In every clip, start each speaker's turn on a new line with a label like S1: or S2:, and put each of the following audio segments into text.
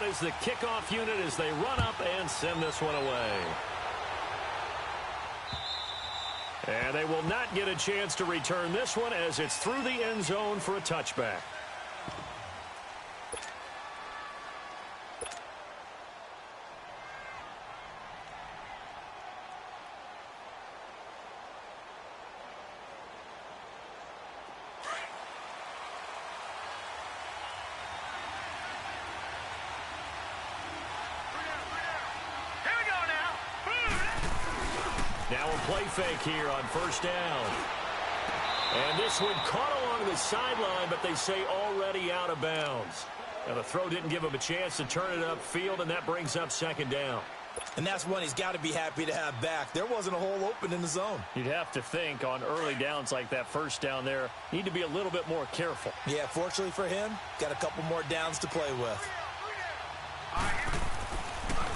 S1: out as the kickoff unit as they run up and send this one away. And they will not get a chance to return this one as it's through the end zone for a touchback. Now a play fake here on first down. And this one caught along the sideline, but they say already out of bounds. Now the throw didn't give him a chance to turn it upfield, and that brings up second down.
S2: And that's one he's got to be happy to have back. There wasn't a hole open in the zone.
S1: You'd have to think on early downs like that first down there, need to be a little bit more careful.
S2: Yeah, fortunately for him, got a couple more downs to play with.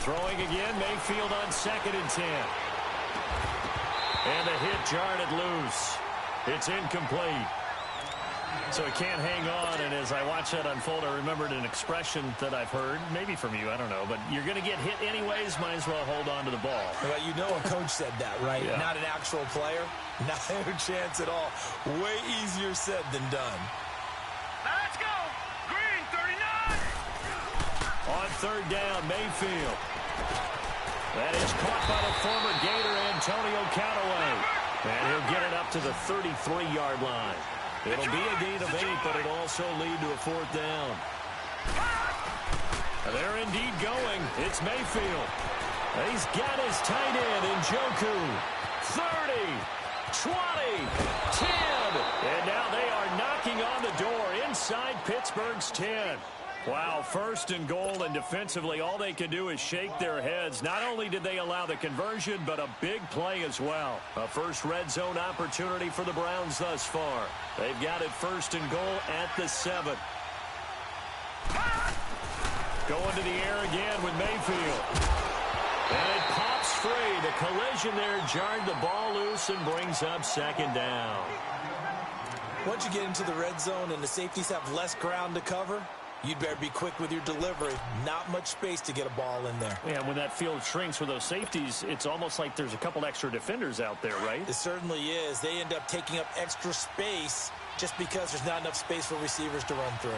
S1: Throwing again, Mayfield on 2nd and 10. And the hit jarred it loose. It's incomplete. So he can't hang on, and as I watch that unfold, I remembered an expression that I've heard, maybe from you, I don't know, but you're going to get hit anyways, might as well hold on to the ball.
S2: Well, you know a coach said that, right?
S1: Yeah.
S2: Not an actual player. Not a chance at all. Way easier said than done.
S3: Let's go! Green, 39!
S1: On third down, Mayfield. That is caught by the former Gator, Antonio Callaway. And he'll get it up to the 33-yard line. It'll be a gain of 8, but it'll also lead to a 4th down. They're indeed going. It's Mayfield. He's got his tight end, Njoku. 30, 20, 10. And now they are knocking on the door inside Pittsburgh's 10. Wow, 1st and goal, and defensively all they can do is shake their heads. Not only did they allow the conversion, but a big play as well. A first red zone opportunity for the Browns thus far. They've got it 1st and goal at the 7. Going to the air again with Mayfield. And it pops free. The collision there jarred the ball loose and brings up 2nd down.
S2: Once you get into the red zone and the safeties have less ground to cover, you'd better be quick with your delivery. Not much space to get a ball in there.
S1: Yeah, when that field shrinks with those safeties, it's almost like there's a couple extra defenders out there, right?
S2: It certainly is. They end up taking up extra space just because there's not enough space for receivers to run through.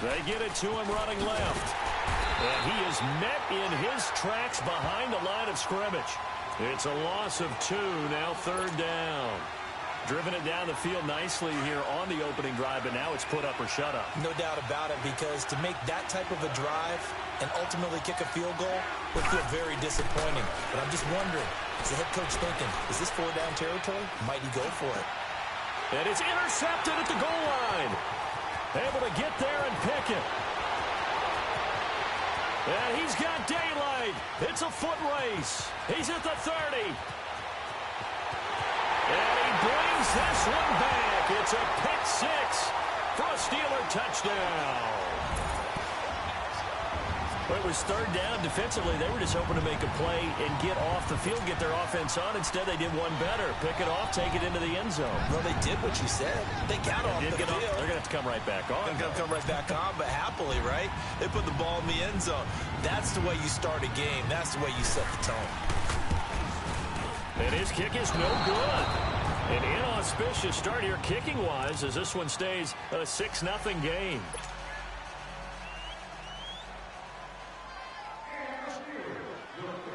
S1: They get it to him running left. And he is met in his tracks behind the line of scrimmage. It's a loss of 2, now 3rd down. Driven it down the field nicely here on the opening drive, but now it's put up or shut up.
S2: No doubt about it, because to make that type of a drive and ultimately kick a field goal would feel very disappointing. But I'm just wondering, is the head coach thinking, is this 4-down territory? Might he go for it?
S1: And it's intercepted at the goal line. Able to get there and pick it. And he's got daylight. It's a foot race. He's at the 30. And he brings this one back. It's a pick 6 for a Steeler touchdown. Well, it was 3rd down. Defensively, they were just hoping to make a play and get off the field, get their offense on. Instead, they did one better. Pick it off, take it into the end zone.
S2: Well, they did what you said. They got off the field.
S1: They're going to have to come right back on.
S2: They're going to come right back on, but happily, right? They put the ball in the end zone. That's the way you start a game. That's the way you set the tone.
S1: And his kick is no good. An inauspicious start here kicking-wise as this one stays a 6-0 game.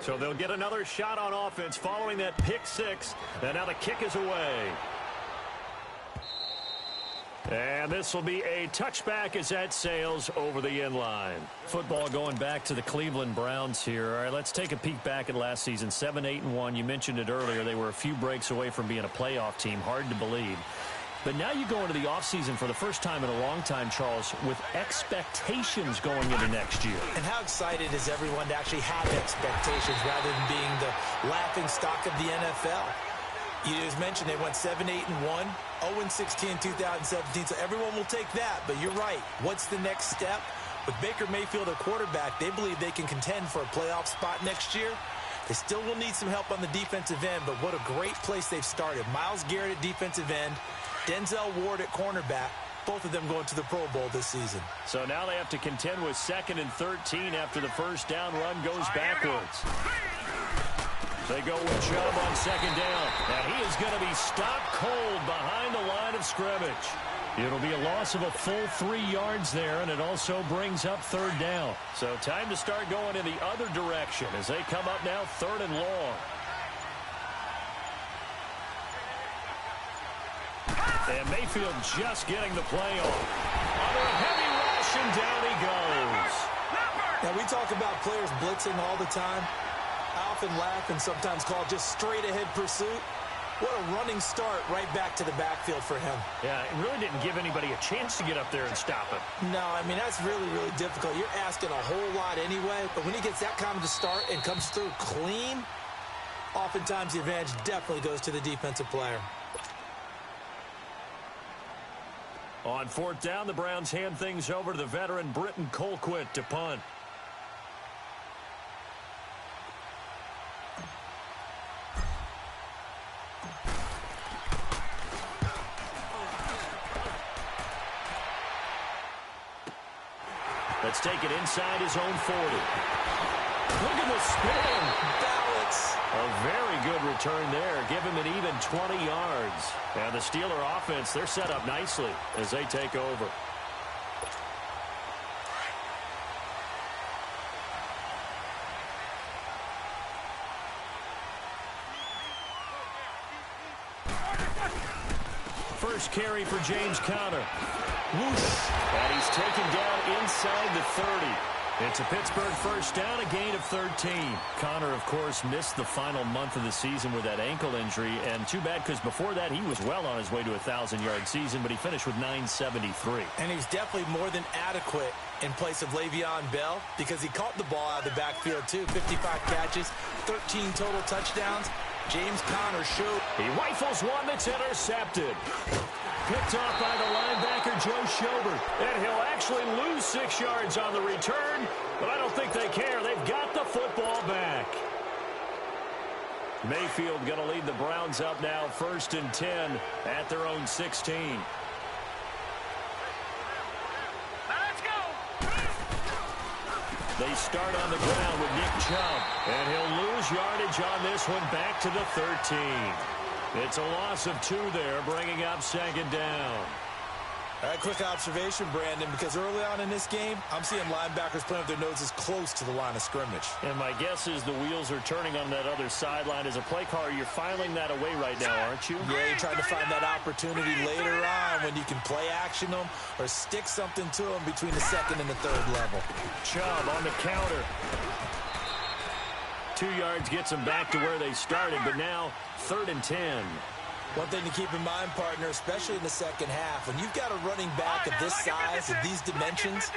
S1: So they'll get another shot on offense following that pick 6. And now the kick is away. And this will be a touchback as that sails over the end line. Football going back to the Cleveland Browns here. All right, let's take a peek back at last season. 7-8-1. You mentioned it earlier. They were a few breaks away from being a playoff team. Hard to believe. But now you go into the offseason for the first time in a long time, Charles, with expectations going into next year.
S2: And how excited is everyone to actually have expectations rather than being the laughing stock of the NFL? You just mentioned they went 7-8-1, 0-16 in 2017, so everyone will take that. But you're right. What's the next step? With Baker Mayfield at quarterback, they believe they can contend for a playoff spot next year. They still will need some help on the defensive end, but what a great place they've started. Myles Garrett at defensive end, Denzel Ward at cornerback, Both of them going to the Pro Bowl this season.
S1: So now they have to contend with 2nd and 13 after the first down run goes backwards. They go with Chubb on 2nd down. And he is going to be stopped cold behind the line of scrimmage. It'll be a loss of a full 3 yards there, and it also brings up 3rd down. So time to start going in the other direction as they come up now 3rd and long. And Mayfield just getting the play on. Under a heavy rush, and down he goes.
S2: Now, we talk about players blitzing all the time. I often laugh and sometimes call it just straight-ahead pursuit. What a running start right back to the backfield for him.
S1: Yeah, it really didn't give anybody a chance to get up there and stop him.
S2: No, I mean, that's really, really difficult. You're asking a whole lot anyway, but when he gets that kind of a start and comes through clean, oftentimes the advantage definitely goes to the defensive player.
S1: On 4th down, the Browns hand things over to the veteran Britton Colquitt to punt. Let's take it inside his own 40. Look at the spin.
S2: Balance.
S1: A very good return there. Give him an even 20 yards. And the Steeler offense, they're set up nicely as they take over. First carry for James Conner. Whoosh. And he's taken down inside the 30. It's a Pittsburgh first down, a gain of 13. Conner, of course, missed the final month of the season with that ankle injury, and too bad because before that he was well on his way to a 1,000-yard season, but he finished with 973.
S2: And he's definitely more than adequate in place of Le'Veon Bell because he caught the ball out of the backfield, too. 55 catches, 13 total touchdowns. James Conner showed.
S1: He rifles one that's intercepted. Picked off by the linebacker, Joe Schobert. And he'll actually lose 6 yards on the return, but I don't think they care. They've got the football back. Mayfield going to lead the Browns up now, 1st and 10 at their own 16.
S3: Let's go.
S1: They start on the ground with Nick Chubb, and he'll lose yardage on this one back to the 13. It's a loss of 2 there, bringing up 2nd down.
S2: All right, quick observation, Brandon, because early on in this game, I'm seeing linebackers playing with their noses close to the line of scrimmage.
S1: And my guess is the wheels are turning on that other sideline. As a play caller, you're filing that away right now, aren't you?
S2: Yeah, you're trying to find that opportunity later on when you can play action them or stick something to them between the 2nd and the 3rd level.
S1: Chubb on the counter. 2 yards gets them back to where they started, but now 3rd and 10.
S2: One thing to keep in mind, partner, especially in the second half, when you've got a running back of this size, of these dimensions,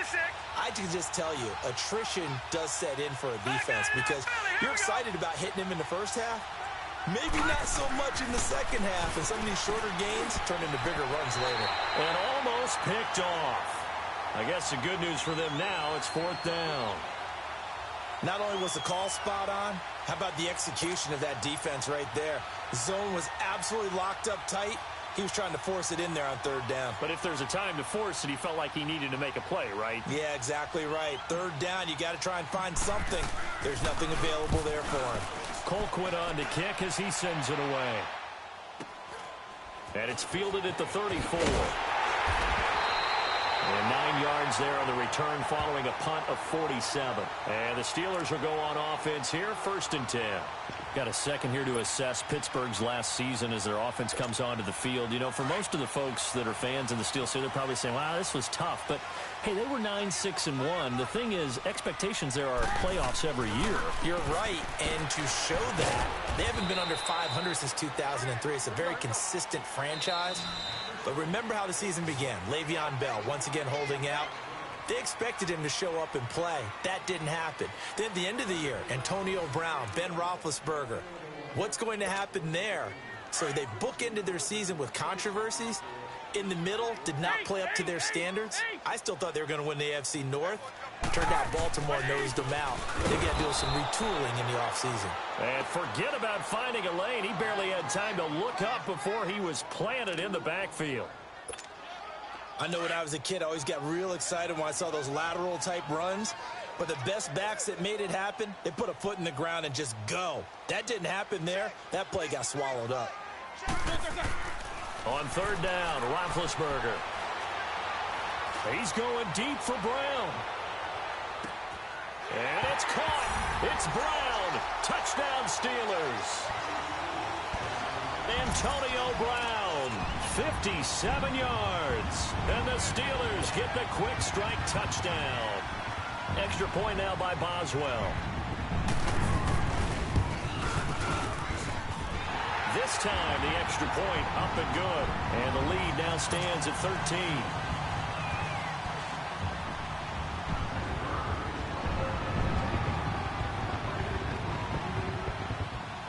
S2: I can just tell you, attrition does set in for a defense because you're excited about hitting him in the first half. Maybe not so much in the second half, and some of these shorter gains turn into bigger runs later.
S1: And almost picked off. I guess the good news for them now, it's 4th down.
S2: Not only was the call spot on, how about the execution of that defense right there? The zone was absolutely locked up tight. He was trying to force it in there on 3rd down.
S1: But if there's a time to force it, he felt like he needed to make a play, right?
S2: Yeah, exactly right. 3rd down, you got to try and find something. There's nothing available there for him.
S1: Colquitt on to kick as he sends it away. And it's fielded at the 34. And 9 yards there on the return following a punt of 47. And the Steelers will go on offense here, 1st and 10. Got a second here to assess Pittsburgh's last season as their offense comes onto the field. You know, for most of the folks that are fans in the Steel City, they're probably saying, wow, this was tough. But, hey, they were 9-6-1. The thing is, expectations there are playoffs every year.
S2: You're right. And to show that, they haven't been under 500 since 2003. It's a very consistent franchise. But remember how the season began. Le'Veon Bell once again holding out. They expected him to show up and play. That didn't happen. Then at the end of the year, Antonio Brown, Ben Roethlisberger. What's going to happen there? So they bookended their season with controversies. In the middle, did not play up to their standards. I still thought they were going to win the AFC North. Turned out Baltimore nosed them out. They got to do some retooling in the offseason.
S1: And forget about finding a lane. He barely had time to look up before he was planted in the backfield.
S2: I know when I was a kid, I always got real excited when I saw those lateral-type runs. But the best backs that made it happen, they put a foot in the ground and just go. That didn't happen there. That play got swallowed up.
S1: On third down, Roethlisberger. He's going deep for Brown. And it's caught. It's Brown. Touchdown, Steelers. Antonio Brown, 57 yards. And the Steelers get the quick strike touchdown. Extra point now by Boswell. This time, the extra point up and good. And the lead now stands at 13.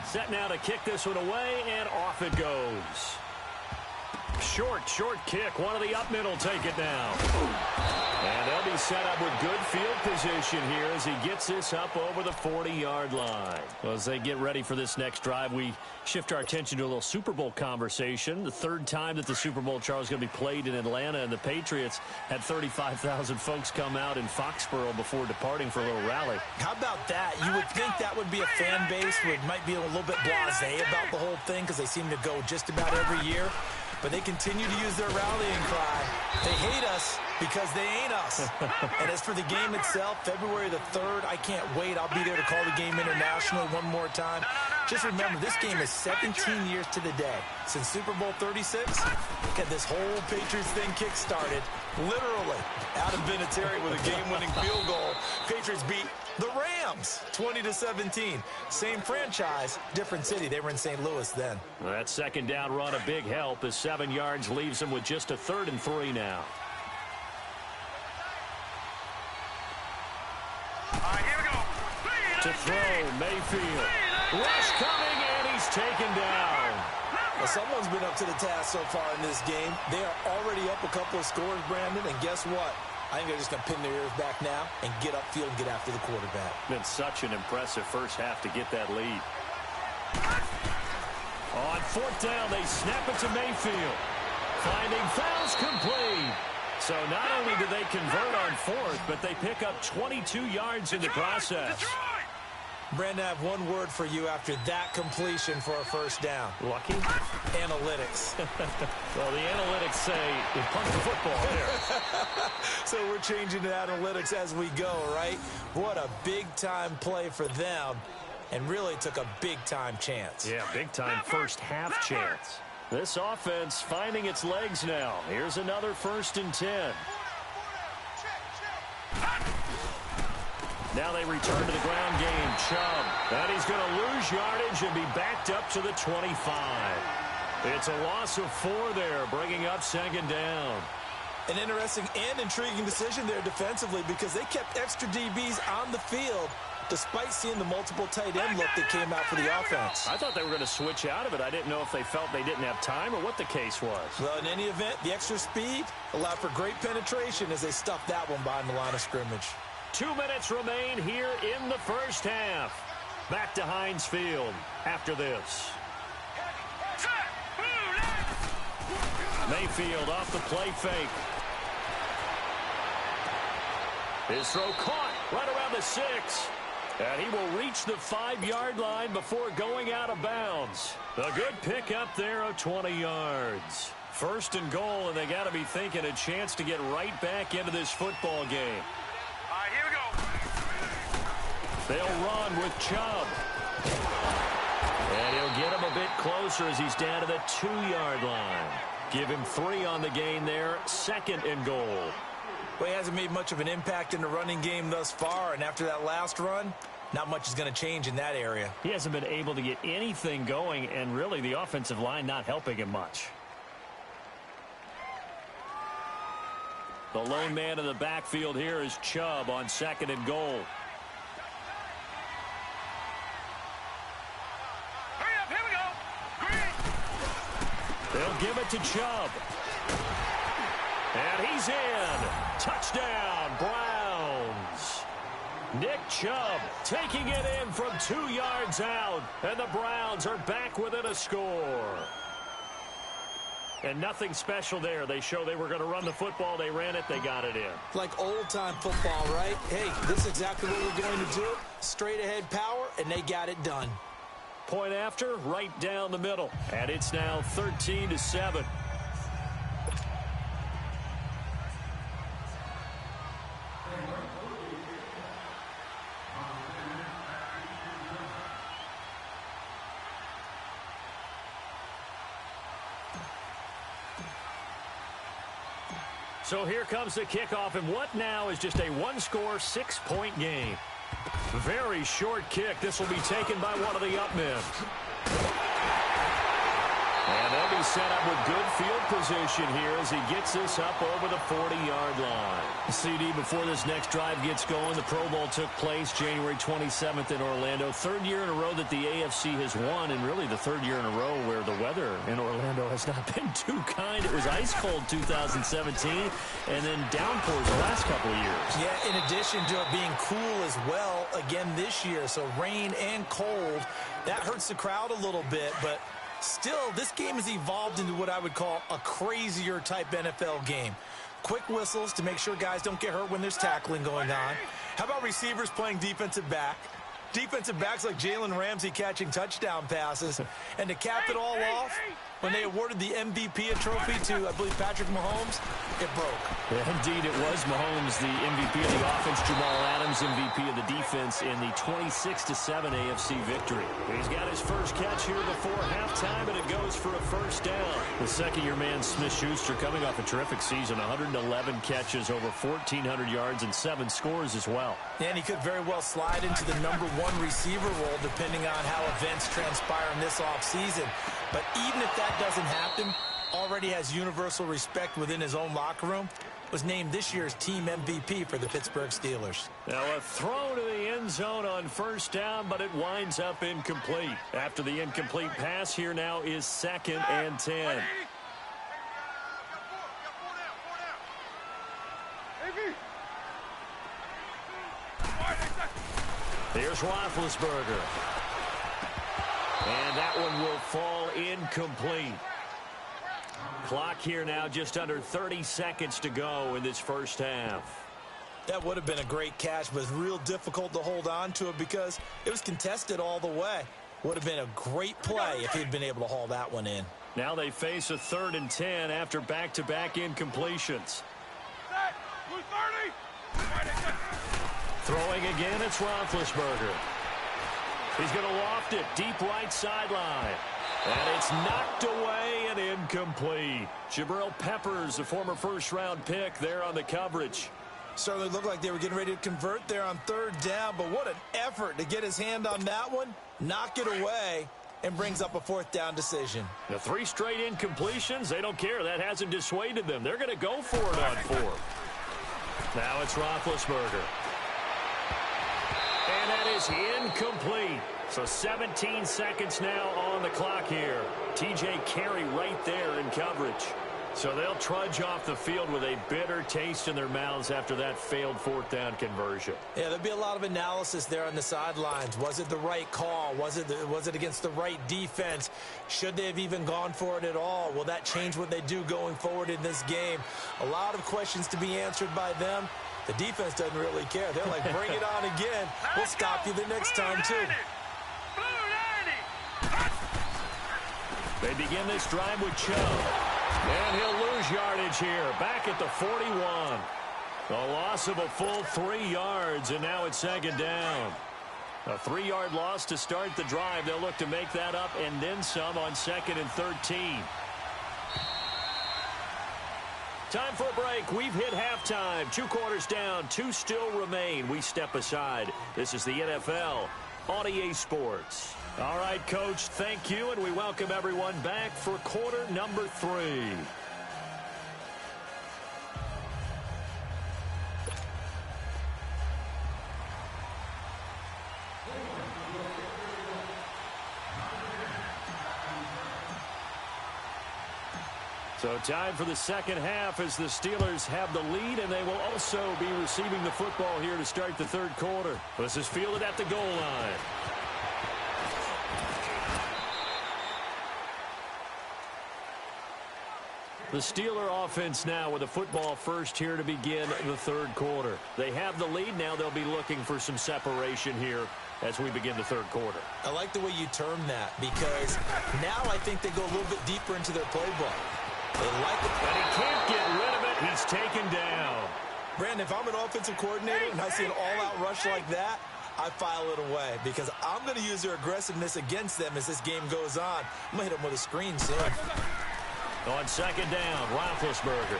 S1: Set now to kick this one away, and off it goes. Short kick. One of the up middle take it now. And they'll be set up with good field position here as he gets this up over the 40-yard line. Well, as they get ready for this next drive, we shift our attention to a little Super Bowl conversation. The third time that the Super Bowl, Charles, is going to be played in Atlanta, and the Patriots had 35,000 folks come out in Foxborough before departing for a little rally.
S2: How about that? You would think that would be a fan base who might be a little bit blasé about the whole thing because they seem to go just about every year. But they continue to use their rallying cry. They hate us because they ain't us. And as for the game itself, February the 3rd, I can't wait. I'll be there to call the game internationally one more time. Just remember, this game is 17 years to the day since Super Bowl 36. Get this whole Patriots thing kick-started, literally, Adam Vinatieri with a game-winning field goal. Patriots beat the Rams 20-17. Same franchise, different city. They were in St. Louis then.
S1: Well, that second down run, a big help as 7 yards leaves them with just a 3rd and 3 now.
S3: All right, here we go.
S1: To throw, Mayfield. Rush coming, and he's taken down.
S2: Well, someone's been up to the task so far in this game. They are already up a couple of scores, Brandon, and guess what? I think they're just going to pin their ears back now and get upfield and get after the quarterback.
S1: Been such an impressive first half to get that lead. On 4th down, they snap it to Mayfield. Finding fouls complete. So not only do they convert on 4th, but they pick up 22 yards in the process.
S2: Brandon, I have one word for you after that completion for a first down.
S1: Lucky?
S2: Analytics.
S1: Well, the analytics say you punt the football there.
S2: So we're changing to analytics as we go, right? What a big-time play for them, and really took a big-time chance.
S1: Yeah, big-time first half chance. This offense finding its legs now. Here's another 1st and 10. Now they return to the ground game. Chubb. And he's going to lose yardage and be backed up to the 25. It's a loss of 4 there, bringing up 2nd down.
S2: An interesting and intriguing decision there defensively because they kept extra DBs on the field despite seeing the multiple tight end look that came out for the offense.
S1: I thought they were going to switch out of it. I didn't know if they felt they didn't have time or what the case was.
S2: Well, in any event, the extra speed allowed for great penetration as they stuffed that one behind the line of scrimmage.
S1: 2 minutes remain here in the first half. Back to Heinz Field after this. Mayfield off the play fake. His throw caught right around the 6. And he will reach the 5-yard line before going out of bounds. A good pickup there of 20 yards. 1st and goal, and they got to be thinking a chance to get right back into this football game.
S3: All right, here we go.
S1: They'll run with Chubb. And he'll get him a bit closer as he's down to the 2-yard line. Give him 3 on the gain there. 2nd and goal.
S2: Well, he hasn't made much of an impact in the running game thus far, and after that last run, not much is going to change in that area.
S1: He hasn't been able to get anything going, and really the offensive line not helping him much. The lone man in the backfield here is Chubb on 2nd and goal.
S3: Hurry up, here we go. Green.
S1: They'll give it to Chubb. And he's in. Touchdown, Browns. Nick Chubb taking it in from 2 yards out. And the Browns are back within a score. And nothing special there. They show they were going to run the football. They ran it. They got it in.
S2: Like old-time football, right? Hey, this is exactly what we're going to do. Straight-ahead power, and they got it done.
S1: Point after, right down the middle. And it's now 13-7. So here comes the kickoff, and what now is just a one-score, 6-point game. Very short kick. This will be taken by one of the up men. And they'll be set up with good field position here as he gets this up over the 40-yard line. CD, before this next drive gets going, the Pro Bowl took place January 27th in Orlando. Third year in a row that the AFC has won, and really the third year in a row where the weather in Orlando has not been too kind. It was ice cold 2017, and then downpours the last couple of years.
S2: Yeah, in addition to it being cool as well again this year, so rain and cold, that hurts the crowd a little bit, but still, this game has evolved into what I would call a crazier type NFL game. Quick whistles to make sure guys don't get hurt when there's tackling going on. How about receivers playing defensive back? Defensive backs like Jalen Ramsey catching touchdown passes. And to cap it all off, when they awarded the MVP trophy to, I believe, Patrick Mahomes, it broke.
S1: Yeah, indeed, it was Mahomes, the MVP of the offense, Jamal Adams, MVP of the defense in the 26-7 AFC victory. He's got his first catch here before halftime, and it goes for a first down. The second-year man, Smith-Schuster, coming off a terrific season, 111 catches, over 1,400 yards, and 7 scores as well.
S2: And he could very well slide into the #1 receiver role depending on how events transpire in this offseason. But even if that doesn't happen, already has universal respect within his own locker room, was named this year's team MVP for the Pittsburgh Steelers.
S1: Now a throw to the end zone on first down, but it winds up incomplete. After the incomplete pass, here now is 2nd and 10. Here's Roethlisberger. And that one will fall incomplete. Clock here now just under 30 seconds to go in this first half.
S2: That would have been a great catch, but it's real difficult to hold on to it because it was contested all the way. Would have been a great play if he'd been able to haul that one in.
S1: Now they face a 3rd and 10 after back-to-back incompletions. Throwing again, it's Roethlisberger. He's going to loft it deep right sideline. And it's knocked away and incomplete. Jabril Peppers, a former first-round pick, there on the coverage.
S2: Certainly looked like they were getting ready to convert there on 3rd down, but what an effort to get his hand on that one, knock it away, and brings up a 4th down decision.
S1: The 3 straight incompletions, they don't care. That hasn't dissuaded them. They're going to go for it on 4th. Now it's Roethlisberger. And that is incomplete. So 17 seconds now on the clock here. TJ Carey right there in coverage. So they'll trudge off the field with a bitter taste in their mouths after that failed 4th down conversion.
S2: Yeah, there'll be a lot of analysis there on the sidelines. Was it the right call? Was it against the right defense? Should they have even gone for it at all? Will that change what they do going forward in this game? A lot of questions to be answered by them. The defense doesn't really care. They're like, bring it on again. We'll stop you the next time, too.
S1: They begin this drive with Chubb. And he'll lose yardage here. Back at the 41. A loss of a full 3 yards, and now it's 2nd down. A 3-yard loss to start the drive. They'll look to make that up and then some on 2nd and 13. Time for a break. We've hit halftime. 2 quarters down. 2 still remain. We step aside. This is the NFL on EA Sports. All right, Coach, thank you, and we welcome everyone back for quarter number 3. So time for the second half as the Steelers have the lead, and they will also be receiving the football here to start the 3rd quarter. This is fielded at the goal line. The Steeler offense now with the football first here to begin the third quarter. They have the lead. Now they'll be looking for some separation here as we begin the third quarter.
S2: I like the way you term that, because now I think they go a little bit deeper into their playbook. They like it.
S1: And he can't get rid of it. He's taken down.
S2: Brandon, if I'm an offensive coordinator and I see an all-out rush like that, I file it away, because I'm going to use their aggressiveness against them as this game goes on. I'm going to hit them with a screen soon.
S1: On second down, Roethlisberger.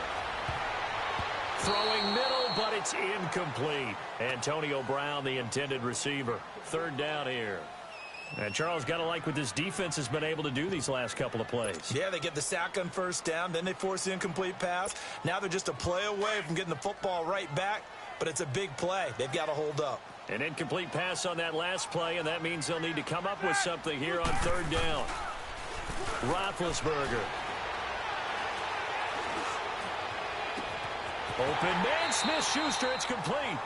S1: Throwing middle, but it's incomplete. Antonio Brown, the intended receiver. Third down here. And Charles, got to like what this defense has been able to do these last couple of plays.
S2: Yeah, they get the sack on first down, then they force the incomplete pass. Now they're just a play away from getting the football right back, but it's a big play. They've got to hold up.
S1: An incomplete pass on that last play, and that means they'll need to come up with something here on third down. Roethlisberger. Open man, Smith-Schuster, it's complete.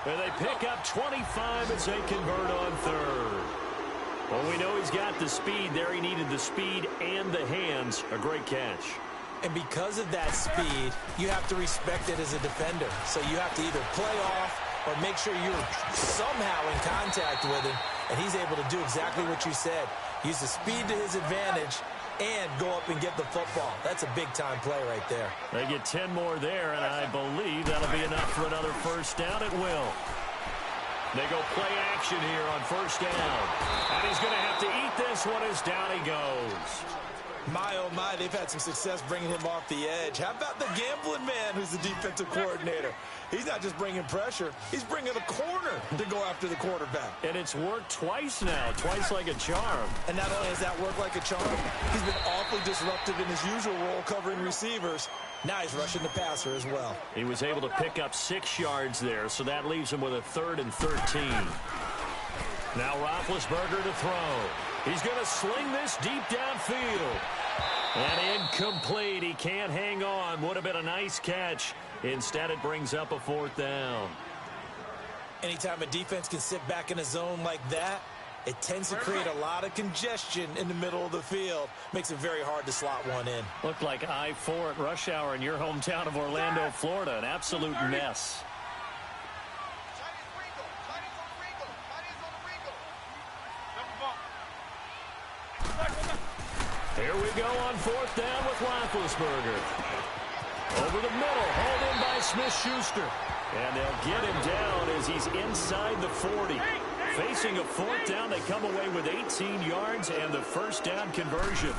S1: And they pick up 25 as they convert on third. Well, we know he's got the speed there. He needed the speed and the hands. A great catch.
S2: And because of that speed, you have to respect it as a defender. So you have to either play off or make sure you're somehow in contact with him. And he's able to do exactly what you said. Use the speed to his advantage and go up and get the football. That's a big-time play right there.
S1: They get 10 more there, and I believe that'll be enough for another first down. It will. They go play action here on first down. And he's going to have to eat this one as down he goes.
S2: My, oh, my, they've had some success bringing him off the edge. How about the gambling man who's the defensive coordinator? He's not just bringing pressure. He's bringing a corner to go after the quarterback.
S1: And it's worked twice now, twice like a charm.
S2: And not only has that worked like a charm, he's been awfully disruptive in his usual role covering receivers. Now he's rushing the passer as well.
S1: He was able to pick up 6 yards there, so that leaves him with a 3rd and 13. Now Roethlisberger to throw. He's going to sling this deep downfield. And incomplete. He can't hang on. Would have been a nice catch. Instead, it brings up a 4th down.
S2: Anytime a defense can sit back in a zone like that, it tends to create a lot of congestion in the middle of the field. Makes it very hard to slot one in.
S1: Looked like I-4 at rush hour in your hometown of Orlando, Florida. An absolute mess. Here we go on 4th down with Roethlisberger. Over the middle, hauled in by Smith-Schuster. And they'll get him down as he's inside the 40. Facing a 4th down, they come away with 18 yards and the first down conversion.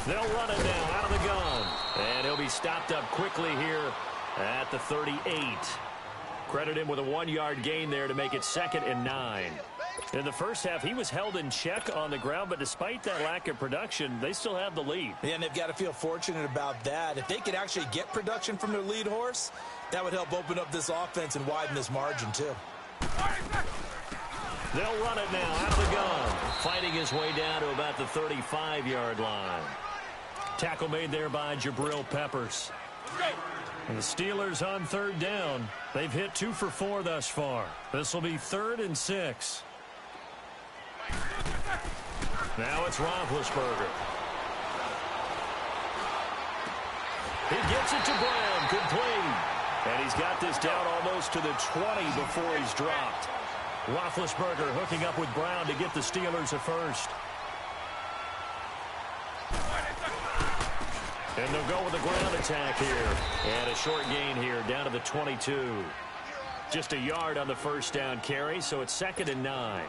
S1: They'll run it now out of the gun. And he'll be stopped up quickly here at the 38. Credit him with a 1-yard gain there to make it 2nd and 9. In the first half, he was held in check on the ground, but despite that lack of production, they still have the lead.
S2: Yeah, and they've got to feel fortunate about that. If they could actually get production from their lead horse, that would help open up this offense and widen this margin, too.
S1: They'll run it now out of the gun, fighting his way down to about the 35-yard line. Tackle made there by Jabril Peppers. And the Steelers on 3rd down. They've hit 2 for 4 thus far. This will be 3rd and 6. Now it's Roethlisberger. He gets it to Brown, complete. And he's got this down almost to the 20 before he's dropped. Roethlisberger hooking up with Brown to get the Steelers a first. And they'll go with the ground attack here. And a short gain here down to the 22. Just a yard on the first down carry, so it's 2nd and 9.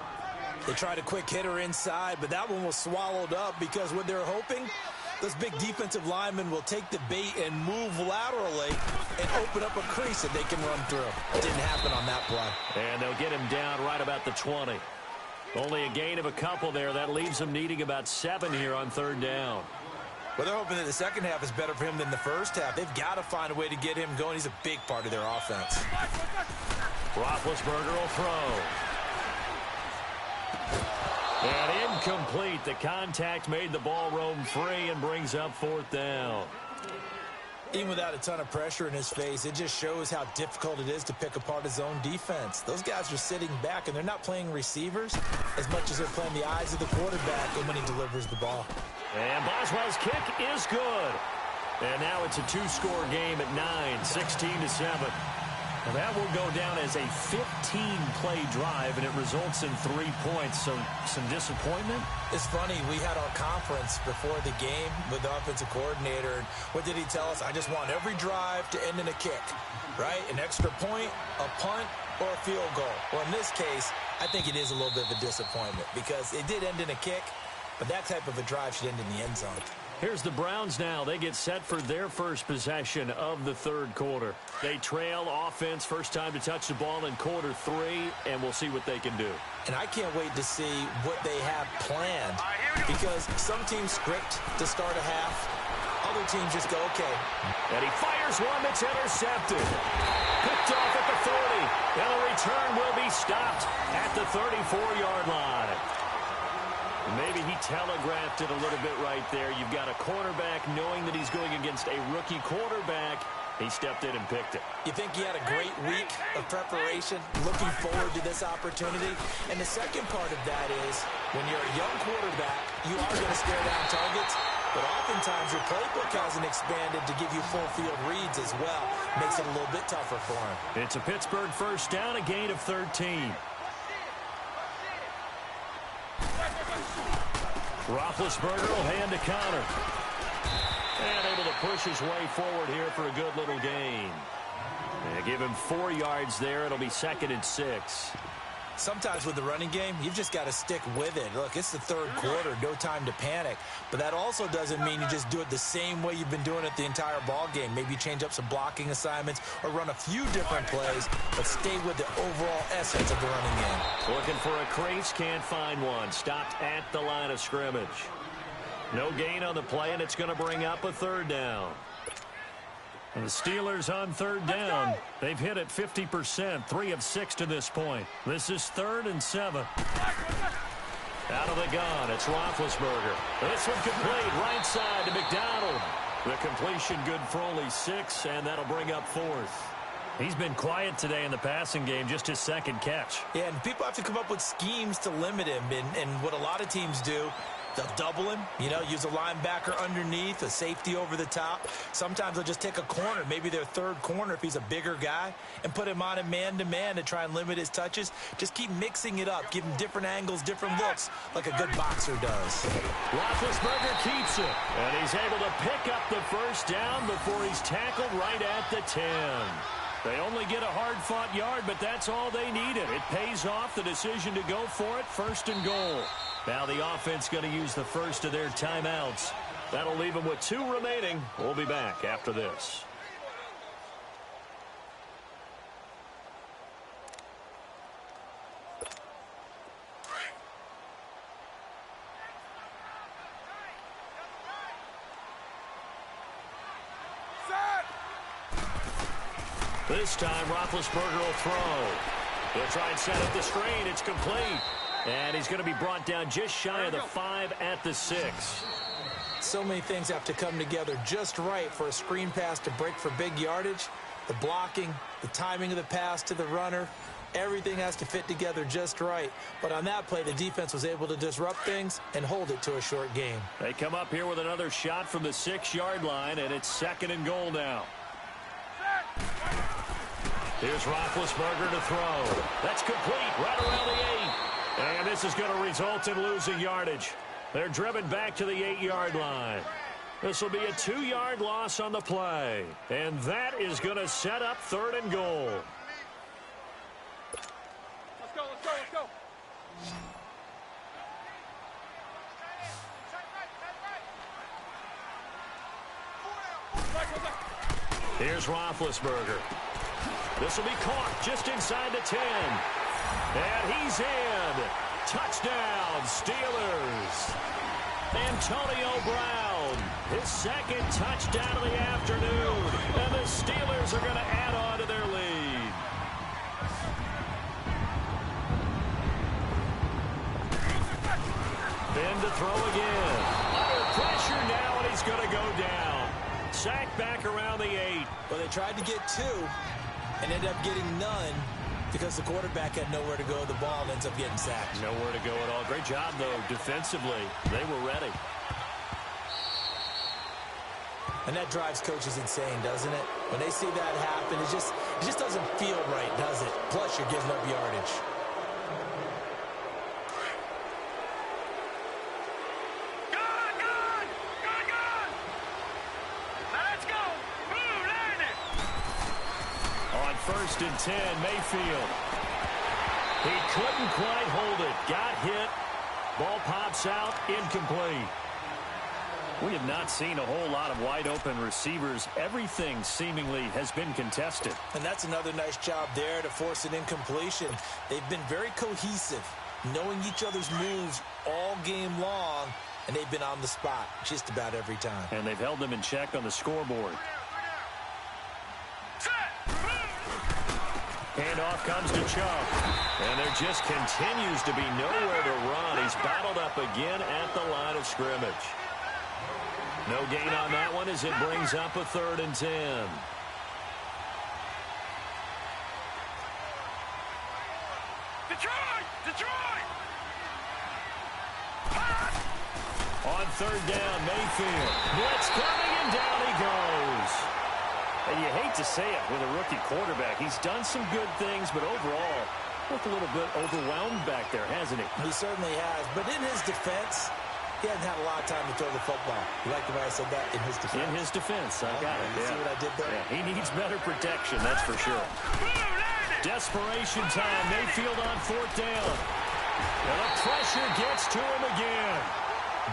S2: They tried a quick hitter inside, but that one was swallowed up because what they're hoping, those big defensive linemen will take the bait and move laterally and open up a crease that they can run through. It didn't happen on that play.
S1: And they'll get him down right about the 20. Only a gain of a couple there. That leaves them needing about 7 here on 3rd down.
S2: Well, they're hoping that the second half is better for him than the first half. They've got to find a way to get him going. He's a big part of their offense.
S1: Roethlisberger will throw. And incomplete. The contact made the ball roam free and brings up 4th down.
S2: Even without a ton of pressure in his face, it just shows how difficult it is to pick apart his own defense. Those guys are sitting back, and they're not playing receivers as much as they're playing the eyes of the quarterback and when he delivers the ball.
S1: And Boswell's kick is good. And now it's a two-score game at 9, 16-7. Now that will go down as a 15-play drive, and it results in 3 points. So some disappointment?
S2: It's funny. We had our conference before the game with the offensive coordinator. And what did he tell us? I just want every drive to end in a kick, right? An extra point, a punt, or a field goal. Well, in this case, I think it is a little bit of a disappointment because it did end in a kick, but that type of a drive should end in the end zone.
S1: Here's the Browns now. They get set for their first possession of the third quarter. They trail offense, first time to touch the ball in quarter 3, and we'll see what they can do.
S2: And I can't wait to see what they have planned because some teams script to start a half. Other teams just go, okay.
S1: And he fires one that's intercepted. Picked off at the 40. And the return will be stopped at the 34-yard line. Maybe he telegraphed it a little bit right there. You've got a cornerback knowing that he's going against a rookie quarterback. He stepped in and picked it.
S2: You think he had a great week of preparation, looking forward to this opportunity? And the second part of that is when you're a young quarterback, you are going to stare down targets, but oftentimes your playbook hasn't expanded to give you full field reads as well. Makes it a little bit tougher for him.
S1: It's a Pittsburgh first down, a gain of 13. Roethlisberger will hand to Connor. And able to push his way forward here for a good little gain. And give him 4 yards there. It'll be 2nd and 6.
S2: Sometimes with the running game, you've just got to stick with it. Look, it's the third quarter, no time to panic. But that also doesn't mean you just do it the same way you've been doing it the entire ball game. Maybe change up some blocking assignments or run a few different plays, but stay with the overall essence of the running game.
S1: Looking for a crease, can't find one. Stopped at the line of scrimmage. No gain on the play, and it's going to bring up a third down. And the Steelers on third down. They've hit it 50%, 3 of 6 to this point. This is 3rd and 7. Out of the gun, it's Roethlisberger. This one complete, right side to McDonald. The completion good for only 6, and that'll bring up 4th. He's been quiet today in the passing game, just his 2nd catch.
S2: Yeah, and people have to come up with schemes to limit him, and what a lot of teams do, they'll double him, use a linebacker underneath, a safety over the top. Sometimes they'll just take a corner, maybe their third corner if he's a bigger guy, and put him on a man-to-man to try and limit his touches. Just keep mixing it up, give him different angles, different looks, like a good boxer does.
S1: Roethlisberger keeps it, and he's able to pick up the first down before he's tackled right at the 10. They only get a hard-fought yard, but that's all they needed. It pays off the decision to go for it, 1st and goal. Now the offense going to use the first of their timeouts. That'll leave them with 2 remaining. We'll be back after this. This time, Roethlisberger will throw. He'll try and set up the screen. It's complete. And he's going to be brought down just shy of the 5 at the 6.
S2: So many things have to come together just right for a screen pass to break for big yardage. The blocking, the timing of the pass to the runner, everything has to fit together just right. But on that play, the defense was able to disrupt things and hold it to a short game.
S1: They come up here with another shot from the 6-yard line, and it's 2nd and goal now. Here's Roethlisberger to throw. That's complete right around the 8. And this is going to result in losing yardage. They're driven back to the 8-yard line. This will be a 2-yard loss on the play. And that is going to set up 3rd and goal.
S3: Let's go, let's go, let's go.
S1: Here's Roethlisberger. This will be caught just inside the 10. And he's in. Touchdown, Steelers. Antonio Brown, his 2nd touchdown of the afternoon. And the Steelers are going to add on to their lead. Then to throw again. Under pressure now, and he's going to go down. Sacked back around the 8.
S2: Well, they tried to get 2 and ended up getting none because the quarterback had nowhere to go with the ball and ends up getting sacked.
S1: Nowhere to go at all. Great job, though, defensively. They were ready.
S2: And that drives coaches insane, doesn't it? When they see that happen, it just doesn't feel right, does it? Plus, you're giving up yardage.
S1: On 1st and 10, Mayfield. He couldn't quite hold it. Got hit. Ball pops out, incomplete. We have not seen a whole lot of wide-open receivers. Everything seemingly has been contested.
S2: And that's another nice job there to force an incompletion. They've been very cohesive, knowing each other's moves all game long, and they've been on the spot just about every time.
S1: And they've held them in check on the scoreboard. Handoff comes to Chubb. And there just continues to be nowhere to run. He's battled up again at the line of scrimmage. No gain on that one as it brings up a 3rd and 10.
S3: Detroit!
S1: On 3rd down, Mayfield. Blitz coming, and down he goes. And you hate to say it with a rookie quarterback. He's done some good things, but overall, looked a little bit overwhelmed back there, hasn't he?
S2: He certainly has. But in his defense, he hasn't had a lot of time to throw the football. You like the way I said that? In his defense.
S1: In his defense. I got it.
S2: You see what I did there?
S1: Yeah, he needs better protection, that's for sure. Desperation time. Mayfield on 4th down. And the pressure gets to him again.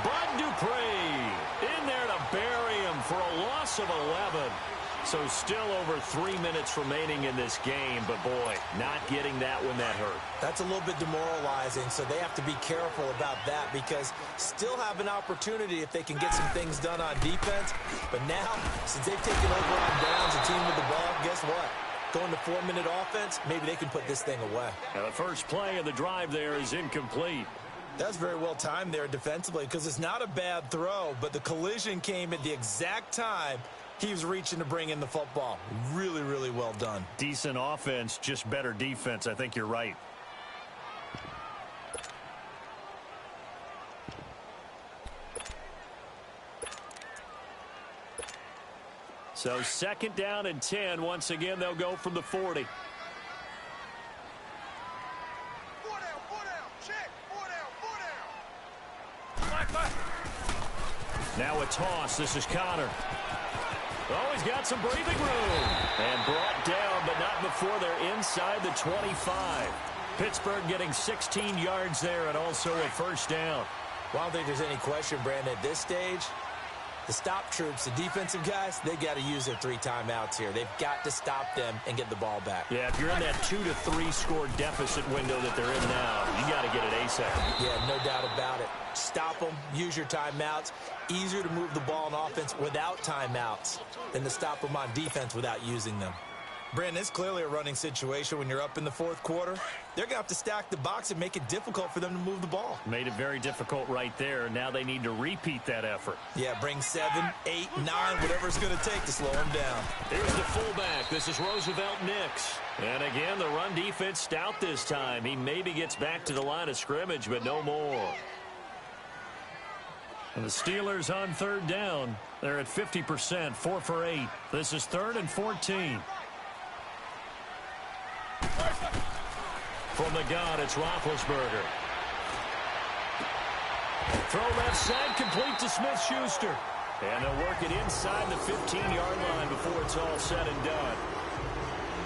S1: Bud Dupree in there to bury him for a loss of 11. So still over 3 minutes remaining in this game, but boy, not getting that when that hurt.
S2: That's a little bit demoralizing, so they have to be careful about that because still have an opportunity if they can get some things done on defense. But now, since they've taken over on downs, a team with the ball, guess what? Going to 4-minute offense, maybe they can put this thing away.
S1: Now the first play of the drive there is incomplete.
S2: That's very well timed there defensively because it's not a bad throw, but the collision came at the exact time he was reaching to bring in the football. Really, really well done.
S1: Decent offense, just better defense. I think you're right. So 2nd down and 10. Once again, they'll go from the 40. Now a toss. This is Connor. Oh, he's got some breathing room. And brought down, but not before they're inside the 25. Pittsburgh getting 16 yards there and also a 1st down.
S2: Well, I don't think there's any question, Brandon, at this stage, the stop troops, the defensive guys, they got to use their 3 timeouts here. They've got to stop them and get the ball back.
S1: Yeah, if you're in that 2 to 3 score deficit window that they're in now, you got to get it ASAP.
S2: Yeah, no doubt about it. Stop them, use your timeouts. Easier to move the ball on offense without timeouts than to stop them on defense without using them. Brandon, it's clearly a running situation when you're up in the 4th quarter. They're going to have to stack the box and make it difficult for them to move the ball.
S1: Made it very difficult right there. Now they need to repeat that effort.
S2: Yeah, bring 7, 8, 9, whatever it's going to take to slow them down.
S1: Here's the fullback. This is Roosevelt Nix. And again, the run defense stout this time. He maybe gets back to the line of scrimmage, but no more. And the Steelers on 3rd down. They're at 50%, 4 for 8. This is 3rd and 14. From the gun, it's Roethlisberger. Throw left side, complete to Smith-Schuster. And they'll work it inside the 15-yard line before it's all said and done.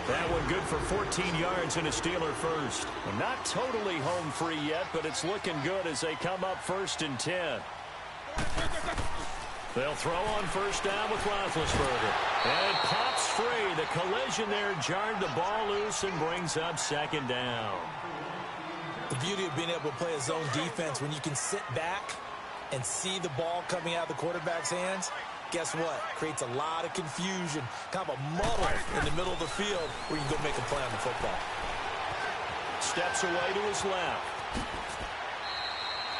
S1: That one good for 14 yards and a Steeler first. Well, not totally home free yet, but it's looking good as they come up 1st and 10. They'll throw on 1st down with Roethlisberger. And it pops free. The collision there jarred the ball loose and brings up 2nd down.
S2: The beauty of being able to play a zone defense when you can sit back and see the ball coming out of the quarterback's hands, guess what? Creates a lot of confusion, kind of a muddle in the middle of the field where you can go make a play on the football.
S1: Steps away to his left.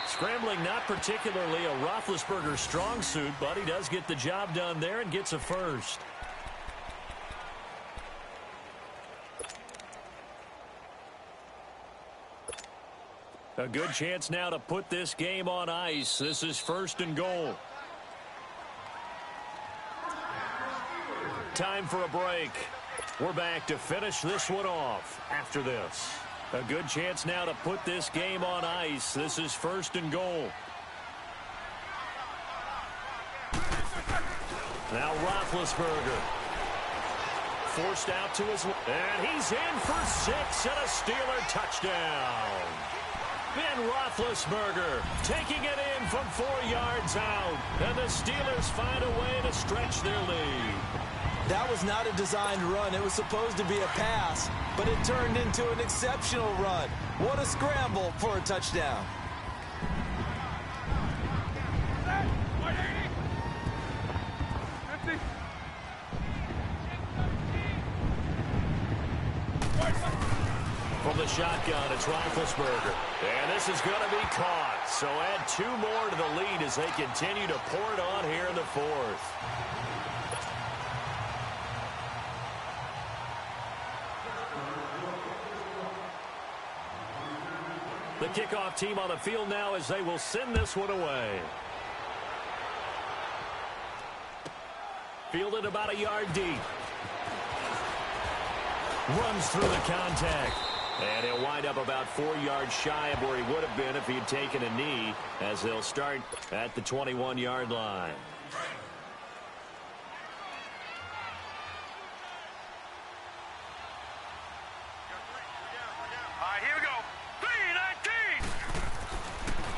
S1: Scrambling, not particularly a Roethlisberger strong suit, but he does get the job done there and gets a first. A good chance now to put this game on ice. This is 1st and goal. time for a break. We're back to finish this one off after this. A good chance now to put this game on ice. This is 1st and goal. Now Roethlisberger. Forced out to his... And he's in for 6 and a Steeler touchdown. Ben Roethlisberger taking it in from 4 yards out. And the Steelers find a way to stretch their lead.
S2: That was not a designed run. It was supposed to be a pass, but it turned into an exceptional run. What a scramble for a touchdown.
S1: From the shotgun, it's Roethlisberger. And this is going to be caught. So add 2 more to the lead as they continue to pour it on here in the 4th. The kickoff team on the field now as they will send this one away. Fielded about a yard deep. Runs through the contact. And he'll wind up about 4 yards shy of where he would have been if he had taken a knee, as they'll start at the 21-yard line.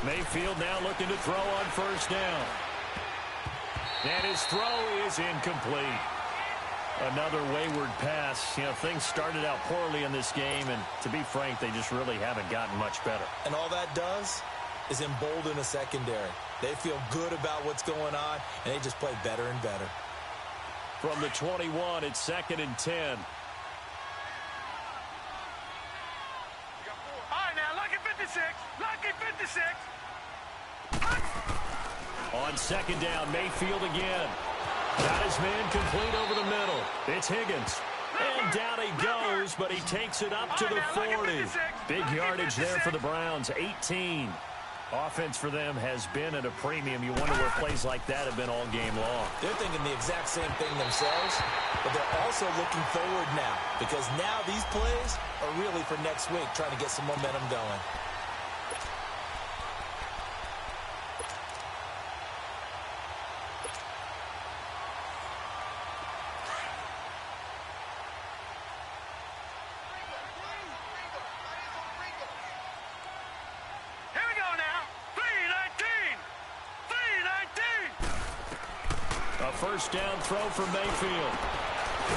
S1: Mayfield now looking to throw on 1st down. And his throw is incomplete. Another wayward pass. You know, things started out poorly in this game, and to be frank, they just really haven't gotten much better.
S2: And all that does is embolden a secondary. They feel good about what's going on, and they just play better and better.
S1: From the 21, it's 2nd and 10.
S3: All right, now, lucky 56. Lucky 56.
S1: On 2nd down, Mayfield again. Got his man complete over the middle. It's Higgins. And down he goes, but he takes it up to the 40. Big yardage there for the Browns, 18. Offense for them has been at a premium. You wonder where plays like that have been all game long.
S2: They're thinking the exact same thing themselves, but they're also looking forward now, because now these plays are really for next week, trying to get some momentum going.
S1: First down throw for Mayfield.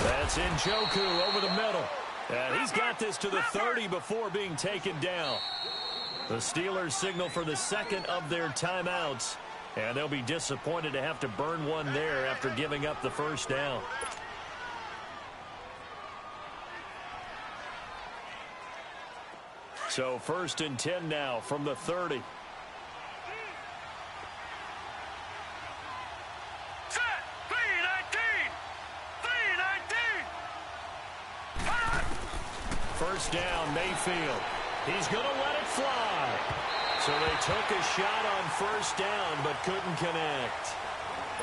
S1: That's Njoku over the middle. And he's got this to the 30 before being taken down. The Steelers signal for the 2nd of their timeouts. And they'll be disappointed to have to burn one there after giving up the 1st down. So 1st and 10 now from the 30. First down, Mayfield. He's going to let it fly. So they took a shot on 1st down, but couldn't connect.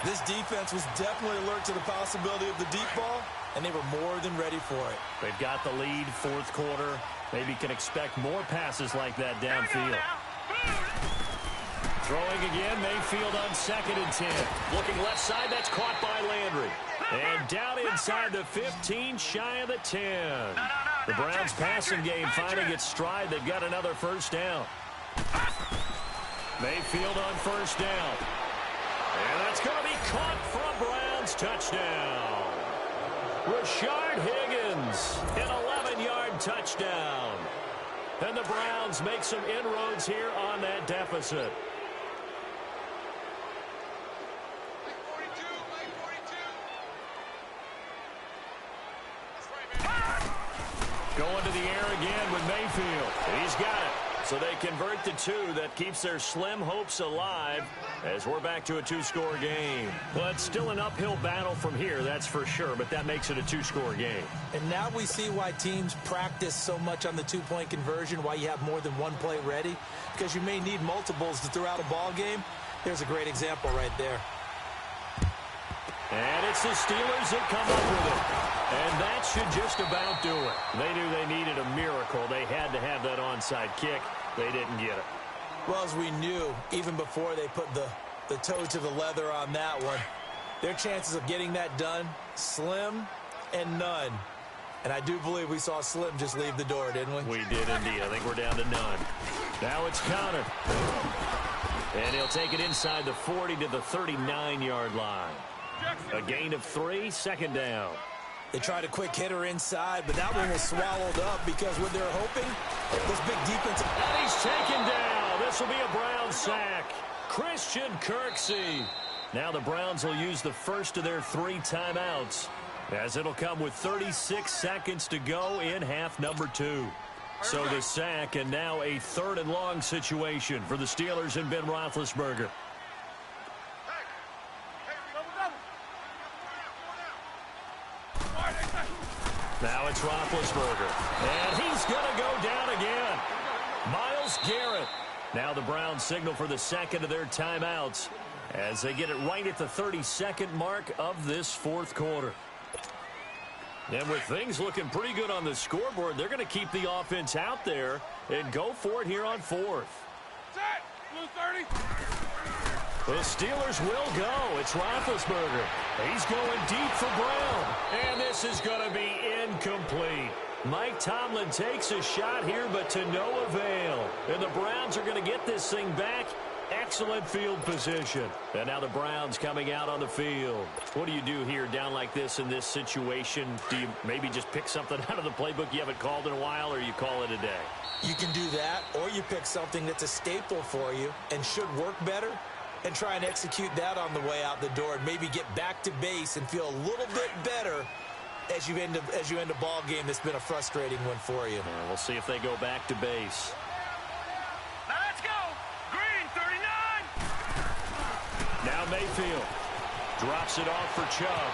S2: This defense was definitely alert to the possibility of the deep ball, and they were more than ready for it.
S1: They've got the lead, 4th quarter. Maybe can expect more passes like that downfield. Throwing again, Mayfield on 2nd and 10. Looking left side, that's caught by Landry. And down inside the 15, shy of the 10. The Browns passing game finding its stride. They've got another 1st down. Mayfield on 1st down. And that's going to be caught for a Browns touchdown. Rashard Higgins, an 11-yard touchdown. And the Browns make some inroads here on that deficit. Going to the air again with Mayfield. He's got it. So they convert the 2. That keeps their slim hopes alive as we're back to a 2-score game. Well, it's still an uphill battle from here, that's for sure, but that makes it a 2-score game.
S2: And now we see why teams practice so much on the 2-point conversion, why you have more than one play ready, because you may need multiples to throw out a ball game. There's a great example right there.
S1: And it's the Steelers that come up with it. And that should just about do it. They knew they needed a miracle. They had to have that onside kick. They didn't get it.
S2: Well, as we knew, even before they put the toe to the leather on that one, their chances of getting that done, slim and none. And I do believe we saw Slim just leave the door, didn't we?
S1: We did indeed. I think we're down to none. Now it's counted. And he'll take it inside the 40 to the 39-yard line. A gain of 3, second down.
S2: They tried a quick hitter inside, but that one was swallowed up because what they're hoping, this big defense.
S1: And he's taken down. This will be a Brown sack. Christian Kirksey. Now the Browns will use the first of their 3 timeouts, as it'll come with 36 seconds to go in half number 2. So the sack, and now a 3rd and long situation for the Steelers and Ben Roethlisberger. Now it's Roethlisberger, and he's going to go down again. Myles Garrett. Now the Browns signal for the second of their timeouts as they get it right at the 32nd mark of this 4th quarter. And with things looking pretty good on the scoreboard, they're going to keep the offense out there and go for it here on 4th.
S3: Set! Blue 30.
S1: The Steelers will go. It's Roethlisberger. He's going deep for Brown. And this is going to be incomplete. Mike Tomlin takes a shot here, but to no avail. And the Browns are going to get this thing back. Excellent field position. And now the Browns coming out on the field. What do you do here down like this in this situation? Do you maybe just pick something out of the playbook you haven't called in a while, or you call it a day?
S2: You can do that, or you pick something that's a staple for you and should work better and try and execute that on the way out the door and maybe get back to base and feel a little bit better as you end a ball game that's been a frustrating one for you.
S1: We'll see if they go back to base.
S3: Now let's go. Green 39.
S1: Now Mayfield drops it off for Chubb.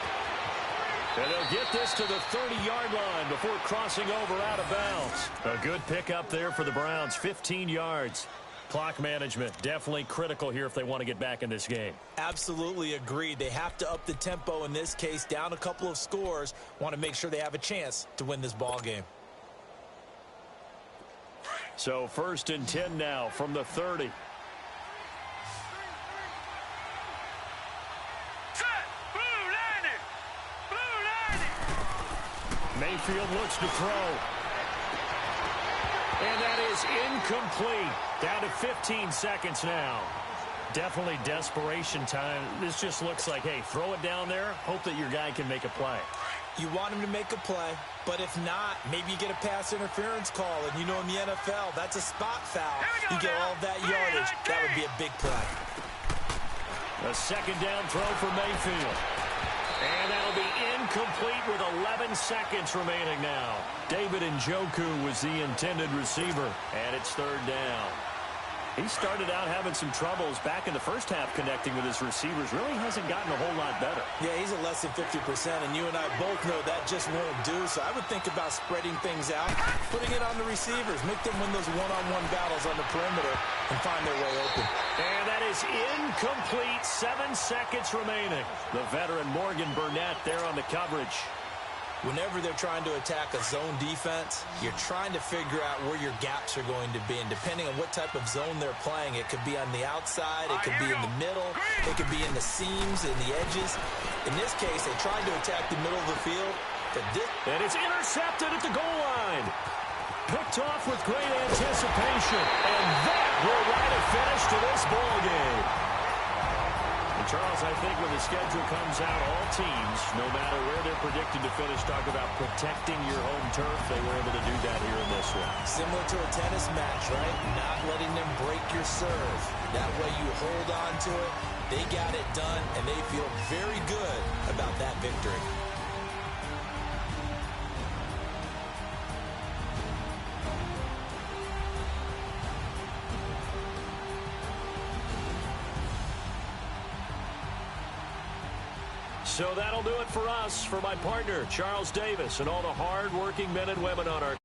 S1: And they'll get this to the 30-yard line before crossing over out of bounds. A good pickup there for the Browns, 15 yards. Clock management definitely critical here if they want to get back in this game.
S2: Absolutely agreed. They have to up the tempo in this case, down a couple of scores. Want to make sure they have a chance to win this ball game.
S1: So 1st and 10 now from the 30.
S3: Set! Blue 90. Blue 90.
S1: Mayfield looks to throw. And that is incomplete. Down to 15 seconds now. Definitely desperation time. This just looks like, hey, throw it down there. Hope that your guy can make a play.
S2: You want him to make a play, but if not, maybe you get a pass interference call. And you know in the NFL, that's a spot foul. You get all of that yardage. That would be a big play.
S1: A 2nd down throw for Mayfield. And that'll be incomplete with 11 seconds remaining now. David Njoku was the intended receiver, and it's 3rd down. He started out having some troubles back in the first half connecting with his receivers. Really hasn't gotten a whole lot better.
S2: Yeah, he's at less than 50%, and you and I both know that just won't do. So I would think about spreading things out, putting it on the receivers, make them win those one-on-one battles on the perimeter and find their way open.
S1: And that is incomplete. 7 seconds remaining. The veteran Morgan Burnett there on the coverage.
S2: Whenever they're trying to attack a zone defense, you're trying to figure out where your gaps are going to be. And depending on what type of zone they're playing, it could be on the outside, it could be in the middle, it could be in the seams, in the edges. In this case, they tried to attack the middle of the field.
S1: And it's intercepted at the goal line. Picked off with great anticipation. And that will write a finish to this ball game. Charles, I think when the schedule comes out, all teams, no matter where they're predicted to finish, talk about protecting your home turf. They were able to do that here in this one.
S2: Similar to a tennis match, right? Not letting them break your serve. That way you hold on to it. They got it done, and they feel very good about that victory.
S1: So that'll do it for us. For my partner, Charles Davis, and all the hard-working men and women on our